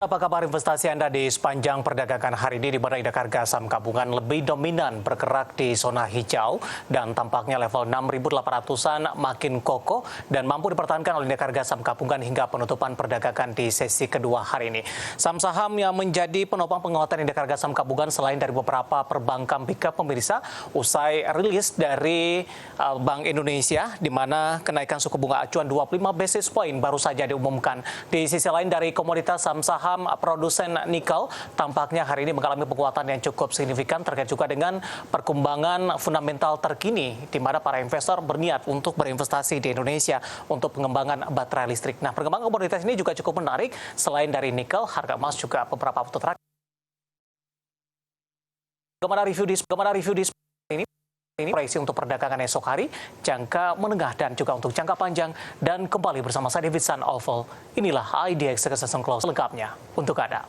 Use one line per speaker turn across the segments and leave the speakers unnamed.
Apa kabar investasi Anda di sepanjang perdagangan hari ini, di mana indeks harga saham gabungan lebih dominan bergerak di zona hijau dan tampaknya level 6.800-an makin kokoh dan mampu dipertahankan oleh indeks harga saham gabungan hingga penutupan perdagangan di sesi kedua hari ini. Saham-saham yang menjadi penopang penguatan indeks harga saham gabungan selain dari beberapa perbankan pickup pemirsa usai rilis dari Bank Indonesia di mana kenaikan suku bunga acuan 25 basis point baru saja diumumkan. Di sisi lain dari komoditas saham produsen nikel tampaknya hari ini mengalami penguatan yang cukup signifikan terkait juga dengan perkembangan fundamental terkini di mana para investor berniat untuk berinvestasi di Indonesia untuk pengembangan baterai listrik. Nah, perkembangan komoditas ini juga cukup menarik. Selain dari nikel, harga emas juga beberapa waktu terakhir. Bagaimana review di ini proyeksi untuk perdagangan esok hari, jangka menengah dan juga untuk jangka panjang, dan kembali bersama saya David San Oval. Inilah IDX Succession Close lengkapnya untuk Anda.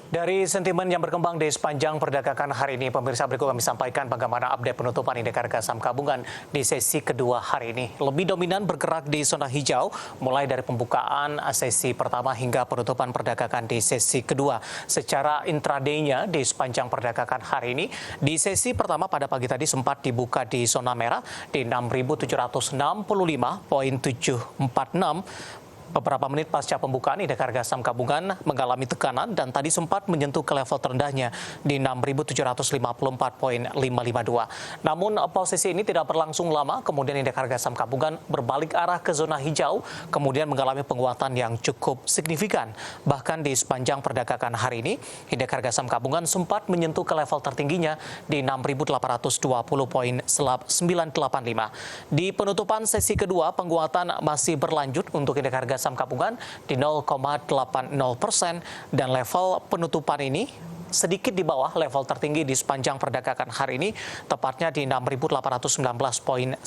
Dari sentimen yang berkembang di sepanjang perdagangan hari ini, pemirsa, berikut kami sampaikan bagaimana update penutupan indeks harga saham gabungan di sesi kedua hari ini. Lebih dominan bergerak di zona hijau, mulai dari pembukaan sesi pertama hingga penutupan perdagangan di sesi kedua. Secara intraday-nya di sepanjang perdagangan hari ini, di sesi pertama pada pagi tadi sempat dibuka di zona merah di 6.765,746. Beberapa menit pasca pembukaan, indeks harga saham gabungan mengalami tekanan dan tadi sempat menyentuh ke level terendahnya di 6.754,552. Namun posisi ini tidak berlangsung lama, kemudian indeks harga saham gabungan berbalik arah ke zona hijau, kemudian mengalami penguatan yang cukup signifikan. Bahkan di sepanjang perdagangan hari ini, indeks harga saham gabungan sempat menyentuh ke level tertingginya di 6.820,985. Di penutupan sesi kedua, penguatan masih berlanjut untuk indeks harga saham gabungan di 0,80% dan level penutupan ini sedikit di bawah level tertinggi di sepanjang perdagangan hari ini, tepatnya di 6.819,907.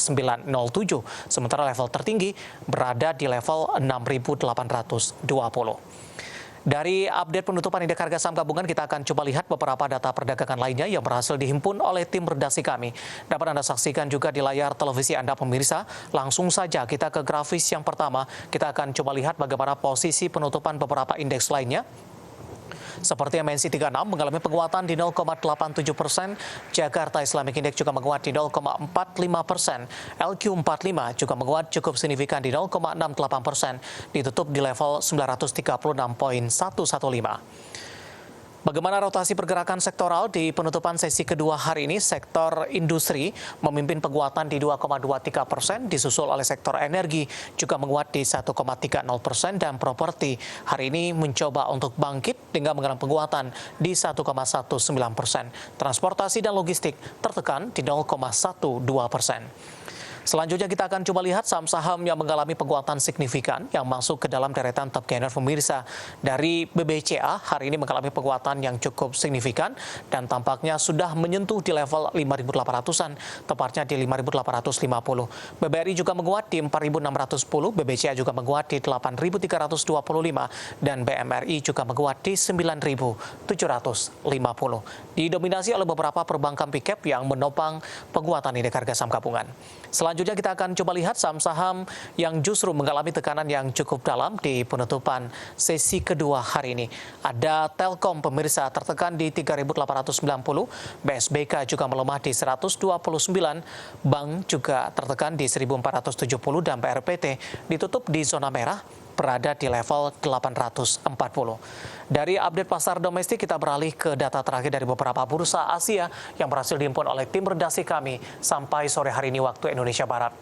Sementara level tertinggi berada di level 6.820. Dari update penutupan indeks harga saham gabungan, kita akan coba lihat beberapa data perdagangan lainnya yang berhasil dihimpun oleh tim redaksi kami. Dapat Anda saksikan juga di layar televisi Anda, pemirsa. Langsung saja kita ke grafis yang pertama. Kita akan coba lihat bagaimana posisi penutupan beberapa indeks lainnya. Seperti MNC 36 mengalami penguatan di 0,87%, Jakarta Islamic Index juga menguat di 0,45%, LQ45 juga menguat cukup signifikan di 0,68%, ditutup di level 936,115. Bagaimana rotasi pergerakan sektoral di penutupan sesi kedua hari ini? Sektor industri memimpin penguatan di 2,23%, disusul oleh sektor energi juga menguat di 1,30% dan properti hari ini mencoba untuk bangkit dengan mengalami penguatan di 1,19%. Transportasi dan logistik tertekan di 0,12%. Selanjutnya kita akan coba lihat saham-saham yang mengalami penguatan signifikan yang masuk ke dalam deretan top gainer pemirsa. Dari BBCA hari ini mengalami penguatan yang cukup signifikan dan tampaknya sudah menyentuh di level 5.800-an, tepatnya di 5.850. BBRI juga menguat di 4.610, BBCA juga menguat di 8.325 dan BMRI juga menguat di 9.750. Didominasi oleh beberapa perbankan pickup yang menopang penguatan indeks harga saham gabungan. Selanjutnya kita akan coba lihat saham-saham yang justru mengalami tekanan yang cukup dalam di penutupan sesi kedua hari ini. Ada Telkom pemirsa tertekan di 3.890, BSBK juga melemah di 129, Bank juga tertekan di 1.470 dan PRPT ditutup di zona merah berada di level 840. Dari update pasar domestik, kita beralih ke data terakhir dari beberapa bursa Asia yang berhasil dihimpun oleh tim redaksi kami sampai sore hari ini waktu Indonesia Barat.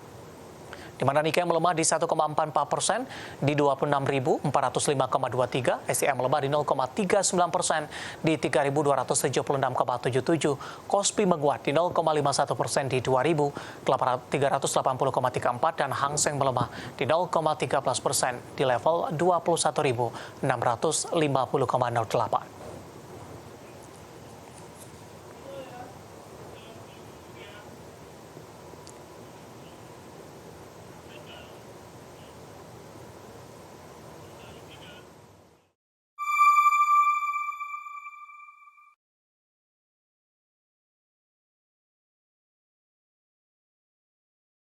Di mana Nikkei melemah di 1,44% di 26.405,23, SIM melemah di 0,39% di 3.276,77, Kospi menguat di 0,51% di 2.380,34 dan Hang Seng melemah di 0,13% di level 21.650,08.